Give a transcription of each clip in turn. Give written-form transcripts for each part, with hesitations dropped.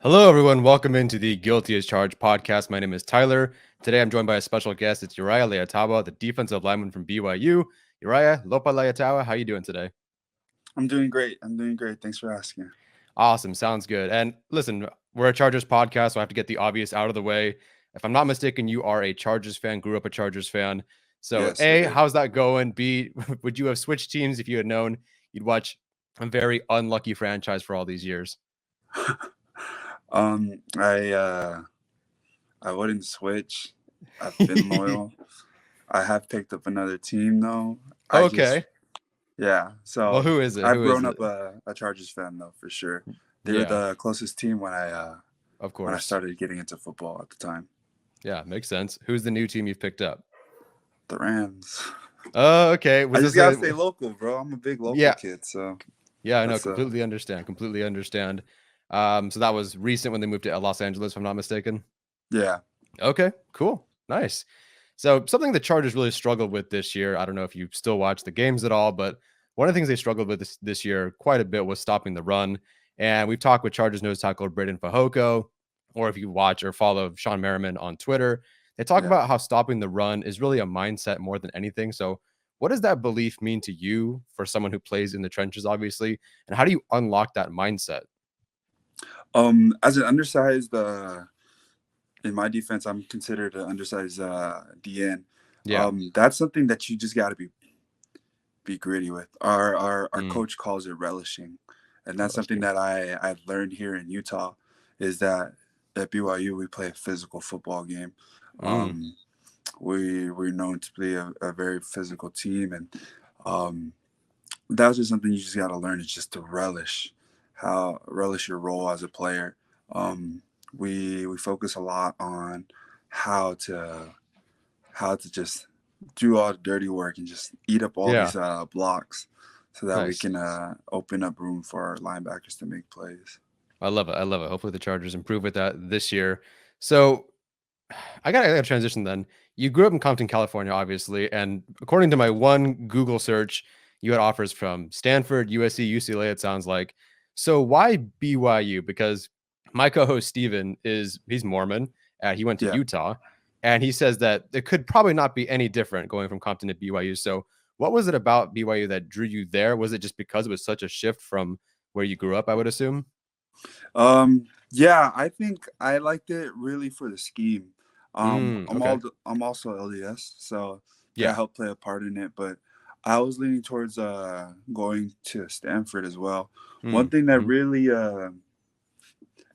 Hello, everyone. Welcome into the Guilty as Charged podcast. My name is Tyler. Today, I'm joined by a special guest. It's Uriah Leiataua, the defensive lineman from BYU. Uriah, Lopa Leiataua, how are you doing today? I'm doing great. I'm doing great. Thanks for asking. Awesome. Sounds good. And listen, we're a Chargers podcast, so I have to get the obvious out of the way. If I'm not mistaken, you are a Chargers fan, grew up a Chargers fan. So, Yes, I A, did. how's that going? B, would you have switched teams if you had known you'd watch a very unlucky franchise for all these years? um, I uh, I wouldn't switch. I've been loyal. I have picked up another team though. I just Okay. yeah. Well, So who is it? I've Who is grown it? up a Chargers fan though for sure. They were Yeah, the closest team of when I course. started getting into football at the time. Yeah, makes sense. Who's the new team you've picked up? The Rams. Oh, okay. I Was just this gotta a stay local, bro. I'm a big local yeah, kid, so yeah, I know, that's completely understand. Completely understand. So that was recent when they moved to Los Angeles, if I'm not mistaken. yeah. Okay, cool. Nice. So something the Chargers really struggled with this year. I don't know if you still watch the games at all, but one of the things they struggled with this year quite a bit was stopping the run. And we've talked with Chargers nose tackle Braden Fajoko, or if you watch or follow Sean Merriman on Twitter, they talk Yeah. about how stopping the run is really a mindset more than anything. So what does that belief mean to you for someone who plays in the trenches, obviously? And how do you unlock that mindset? As an undersized in my defense, I'm considered an undersized DN. Yeah. That's something that you just got to be gritty with. Our Mm, coach calls it relishing, and that's something relishing. that I've learned here in Utah, is that at BYU we play a physical football game. Mm, Um, we're known to be a very physical team, and um, that's just something you just got to learn is just to relish your role as a player. Um, we focus a lot on how to how to just do all the dirty work and just eat up all yeah. these blocks so that we Nice. can open up room for our linebackers to make plays. I love it. I love it. Hopefully the Chargers improve with that this year. So I got to transition then. You grew up in Compton, California, obviously, and according to my one Google search, you had offers from Stanford, USC, UCLA. It sounds like. So why BYU? Because my co-host Steven he's Mormon. He went to Yeah. Utah, and he says that it could probably not be any different going from Compton to BYU. So what was it about BYU that drew you there? Was it just because it was such a shift from where you grew up? I would assume. Yeah, I think I liked it really for the scheme. Okay. I'm also LDS, so that Yeah. helped play a part in it. But I was leaning towards going to Stanford as well. One thing that Mm-hmm. really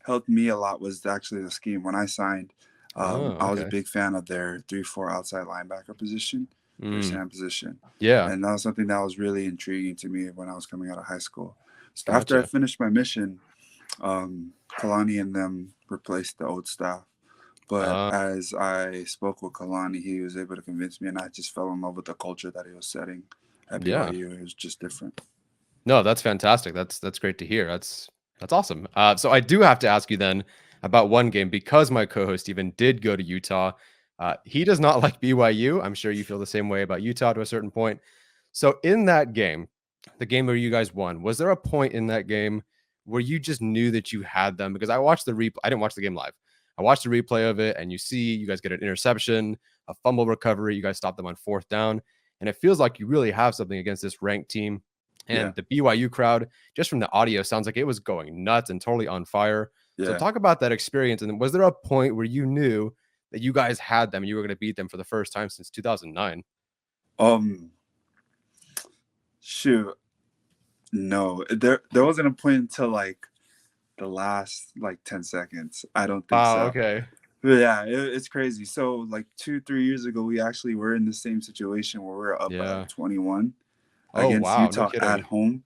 helped me a lot was actually the scheme. When I signed, Oh, I was a okay. big fan of their 3-4 outside linebacker position, their Mm, Sam position, yeah. and that was something that was really intriguing to me when I was coming out of high school. So after I Gotcha. finished my mission, Kalani and them replaced the old staff. But Uh, as I spoke with Kalani, he was able to convince me, and I just fell in love with the culture that he was setting at yeah. BYU. It was just different. No, that's fantastic. That's great to hear. That's awesome. So I do have to ask you then about one game because my co-host Steven did go to Utah. He does not like BYU. I'm sure you feel the same way about Utah to a certain point. So in that game, the game where you guys won, was there a point in that game where you just knew that you had them? Because I watched the replay. I didn't watch the game live. I watched the replay of it, and you see you guys get an interception, a fumble recovery. You guys stop them on fourth down, and it feels like you really have something against this ranked team. Yeah, And the BYU crowd, just from the audio, sounds like it was going nuts and totally on fire. So yeah. talk about that experience. And was there a point where you knew that you guys had them and you were going to beat them for the first time since 2009? Um, Shoot, no, there wasn't a point until like the last like 10 seconds. I don't think Wow. so. Okay. But yeah, it's crazy. So like 2-3 years ago, we actually were in the same situation where we are up Yeah. 21 Oh, against wow. No Utah at kidding. home,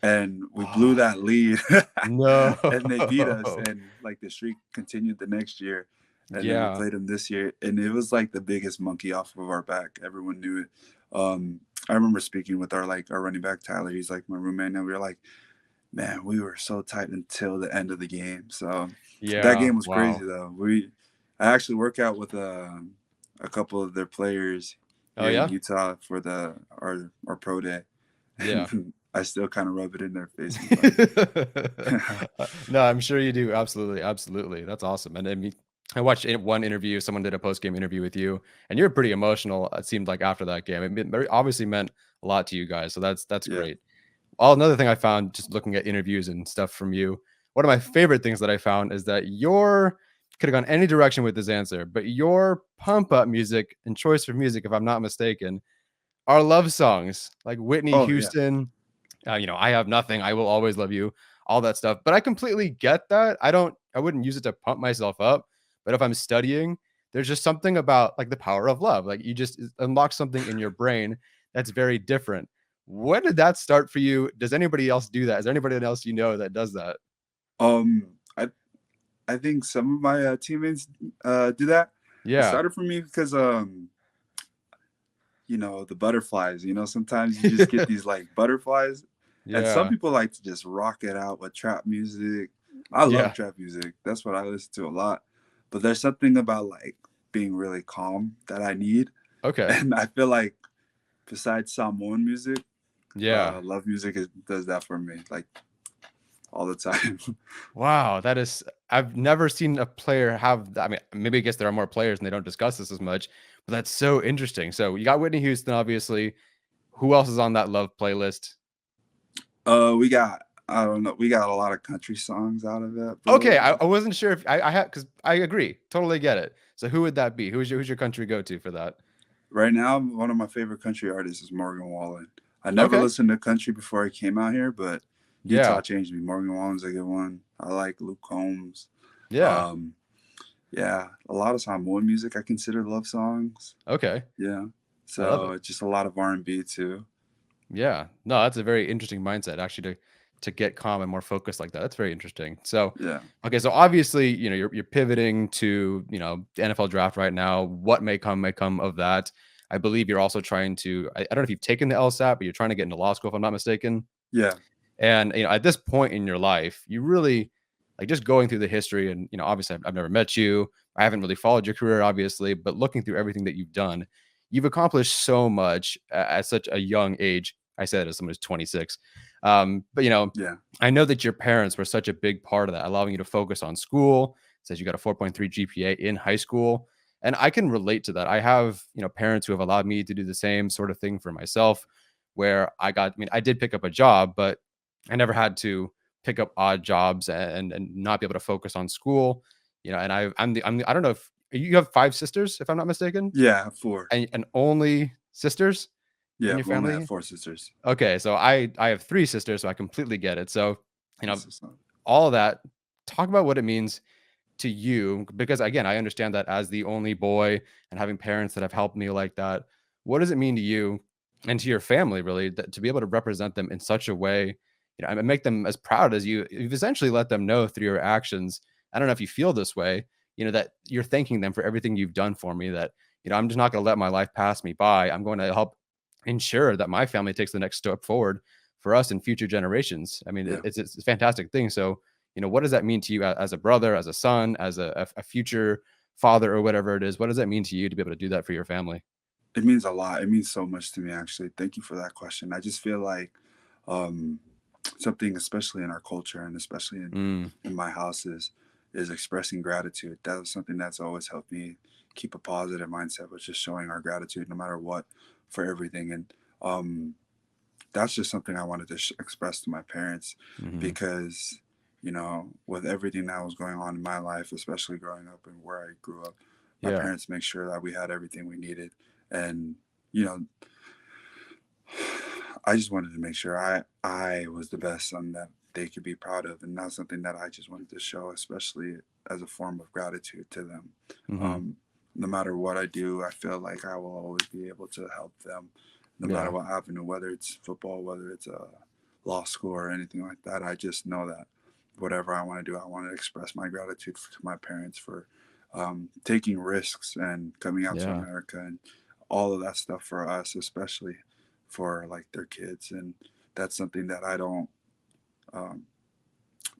and we blew Oh, that lead, no. and they beat us, and like the streak continued the next year, and then we Yeah. played them this year, and it was like the biggest monkey off of our back. Everyone knew it. I remember speaking with our running back Tyler. He's like my roommate, and we were like, man, we were so tight until the end of the game. So that Yeah. game was Wow. crazy though. I actually work out with a couple of their players Oh, here in yeah. Utah for the our pro day. Yeah. I still kind of rub it in their face sometimes. No, I'm sure you do. Absolutely, absolutely. That's awesome. And I mean, I watched one interview. Someone did a post game interview with you, and you're pretty emotional. It seemed like after that game, it obviously meant a lot to you guys. So that's Yeah. great. Another thing I found just looking at interviews and stuff from you, one of my favorite things that I found is that your could have gone any direction with this answer, but your pump up music and choice for music, if I'm not mistaken, are love songs like Whitney Oh yeah. Houston, I have nothing, I will always love you, all that stuff. But I completely get that. I wouldn't use it to pump myself up. But if I'm studying, there's just something about like the power of love. Like you just unlock something in your brain that's very different. When did that start for you? Does anybody else do that? Is there anybody else you know that does that? I think some of my teammates do that. It Yeah. started for me because the butterflies. Sometimes you just get these like butterflies, and some Yeah. people like to just rock it out with trap music. I love Yeah. trap music. That's what I listen to a lot. But there's something about like being really calm that I need, Okay. and I feel like besides Samoan music, Yeah. love music does that for me like all the time. Wow, that is I've never seen a player have I mean, maybe I guess there are more players and they don't discuss this as much, but that's so interesting. So you got Whitney Houston, obviously. Who else is on that love playlist? We got I don't know. We got a lot of country songs out of that, Okay, bro. I wasn't sure if I had because I agree, totally get it. So who would that be? Who's your country go to for that? Right now, one of my favorite country artists is Morgan Wallen. I never Okay, listened to country before I came out here, but Utah yeah, changed me. Morgan Wallen's a good one. I like Luke Combs. yeah, Um, yeah, a lot of Samoan music I consider love songs. okay, Yeah, I love so it. it's just a lot of R&B too. Yeah. No, that's a very interesting mindset actually to get calm and more focused like that. That's very interesting. So, Yeah, okay, so obviously, you're pivoting to, the NFL draft right now. What may come of that. I believe you're also trying to I don't know if you've taken the LSAT, but you're trying to get into law school if I'm not mistaken. yeah, And, at this point in your life, you really like just going through the history and, obviously I've never met you. I haven't really followed your career, obviously, but looking through everything that you've done, you've accomplished so much at such a young age. I said as someone who's 26. But, yeah, I know that your parents were such a big part of that, allowing you to focus on school. It says you got a 4.3 GPA in high school. And I can relate to that. I have, parents who have allowed me to do the same sort of thing for myself, where I did pick up a job, but I never had to pick up odd jobs and not be able to focus on school. And I don't know if you have 5 sisters, if I'm not mistaken, yeah. Four. and only sisters in Yeah, your I've only had family. four sisters. Okay, so I have 3 sisters, so I completely get it. So you know That's what's up. all of that. Talk about what it means to you, because again, I understand that as the only boy and having parents that have helped me like that. What does it mean to you and to your family, really, that to be able to represent them in such a way, and make them as proud as you've essentially let them know through your actions. I don't know if you feel this way, that you're thanking them for everything you've done for me, that, I'm just not going to let my life pass me by. I'm going to help ensure that my family takes the next step forward for us and future generations. I mean, Yeah. it's a fantastic thing. So, what does that mean to you as a brother, as a son, as a future father, or whatever it is? What does that mean to you to be able to do that for your family? It means a lot. It means so much to me, actually. Thank you for that question. I just feel like um, something, especially in our culture and especially Mm, in my house, is expressing gratitude. That was something that's always helped me keep a positive mindset, was just showing our gratitude no matter what for everything. And um, that's just something I wanted to express to my parents hmm. because, with everything that was going on in my life, especially growing up and where I grew up, my Yeah. parents make sure that we had everything we needed. And, you know, I just wanted to make sure I was the best son that they could be proud of. And that's something that I just wanted to show, especially as a form of gratitude to them. Hmm. Um, no matter what I do, I feel like I will always be able to help them, no matter Yeah. what avenue, whether it's football, whether it's a law school or anything like that. I just know that whatever I want to do, I want to express my gratitude to my parents for taking risks and coming out to Yeah. America and all of that stuff for us, especially for like their kids. And that's something that I don't um,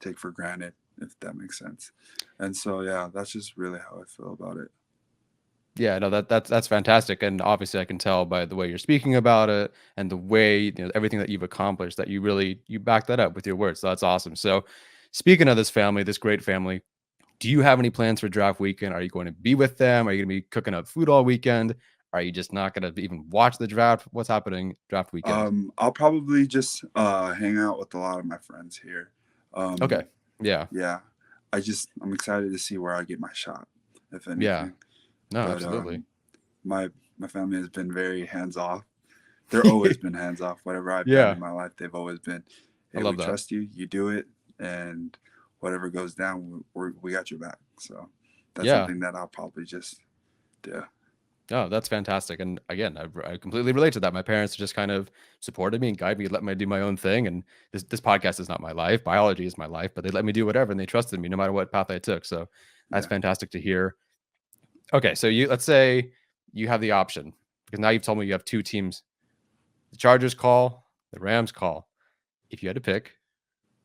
take for granted, if that makes sense. And so, yeah, that's just really how I feel about it. Yeah, no, that's fantastic, and obviously I can tell by the way you're speaking about it and the way, you know, everything that you've accomplished, that you back that up with your words. So that's awesome. So, speaking of this family, this great family, do you have any plans for draft weekend? Are you going to be with them? Are you going to be cooking up food all weekend? Are you just not going to even watch the draft? What's happening draft weekend? I'll probably just hang out with a lot of my friends here. Okay. Um, Yeah. yeah, I'm excited to see where I get my shot, if Yeah. anything. No, But absolutely. my my family has been very hands off. They're always been hands off. Whatever I've done Yeah. in my life, they've always been, I hey, we love that. trust you. You do it, and whatever goes down, we got your back. So that's Yeah. something that I'll probably just do. No, that's fantastic. And again, I completely relate to that. My parents just kind of supported me and guided me, let me do my own thing. And this podcast is not my life. Biology is my life, but they let me do whatever and they trusted me no matter what path I took. So that's Yeah. fantastic to hear. Okay, so let's say you have the option, because now you've told me you have two teams. The Chargers call, the Rams call. If you had to pick,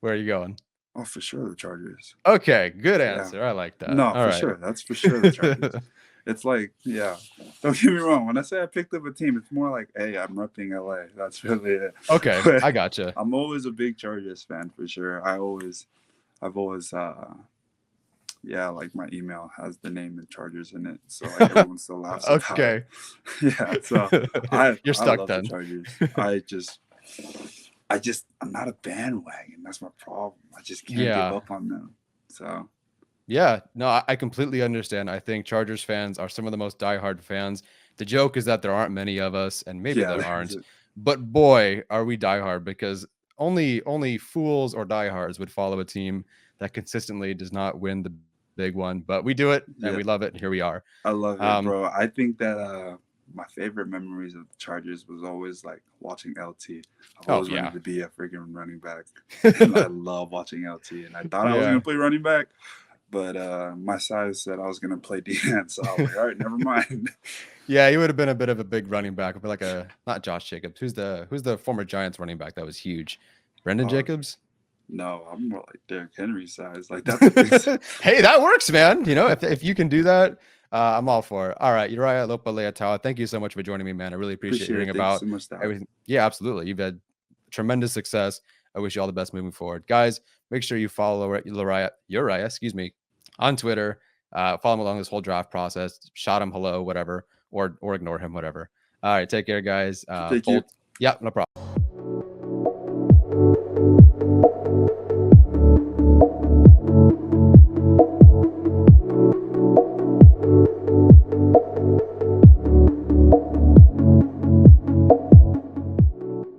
where are you going? Oh, for sure, the Chargers. Okay, good Yeah. answer. I like that. No, All for right. sure. That's for sure the Chargers. It's like, yeah. Don't get me wrong. When I say I picked up a team, it's more like, hey, I'm repping LA. That's really it. Okay, But I gotcha. I'm always a big Chargers fan for sure. I've always, yeah, like my email has the name of Chargers in it, so like everyone still laughs about it. Okay. Yeah, so I You're I stuck love the then. Chargers. I'm not a bandwagon. That's my problem. I just can't give Yeah. up on them. So Yeah, no, I completely understand. I think Chargers fans are some of the most diehard fans. The joke is that there aren't many of us, and maybe yeah, there there's aren't, it. but boy, are we diehard, because only fools or diehards would follow a team that consistently does not win the big one. But we do it, and Yeah, we love it, and here we are. I love it, Um, bro. I think that my favorite memories of the Chargers was always like watching LT. I've oh always wanted yeah, to be a freaking running back, and I love watching LT. And I thought I was yeah, gonna play running back, but my size said I was gonna play DN, so I was like, all right, never mind. yeah. He would have been a bit of a big running back, but like a not Josh Jacobs. Who's the former Giants running back that was huge? Brendan Oh Jacobs. no, I'm more like Derrick Henry size. Like that's a big. Hey, that works, man. You know, if you can do that, I'm all for it. All right, Uriah Leiataua, thank you so much for joining me, man. I really appreciate Appreciate hearing it. Thank you about so much, Dad. everything. Yeah, absolutely. You've had tremendous success. I wish you all the best moving forward, guys. Make sure you follow Uriah, excuse me, on Twitter. Follow him along this whole draft process. Shot him hello, whatever, or ignore him, whatever. All right, take care, guys. Thank you. Bolt. Yeah, no problem.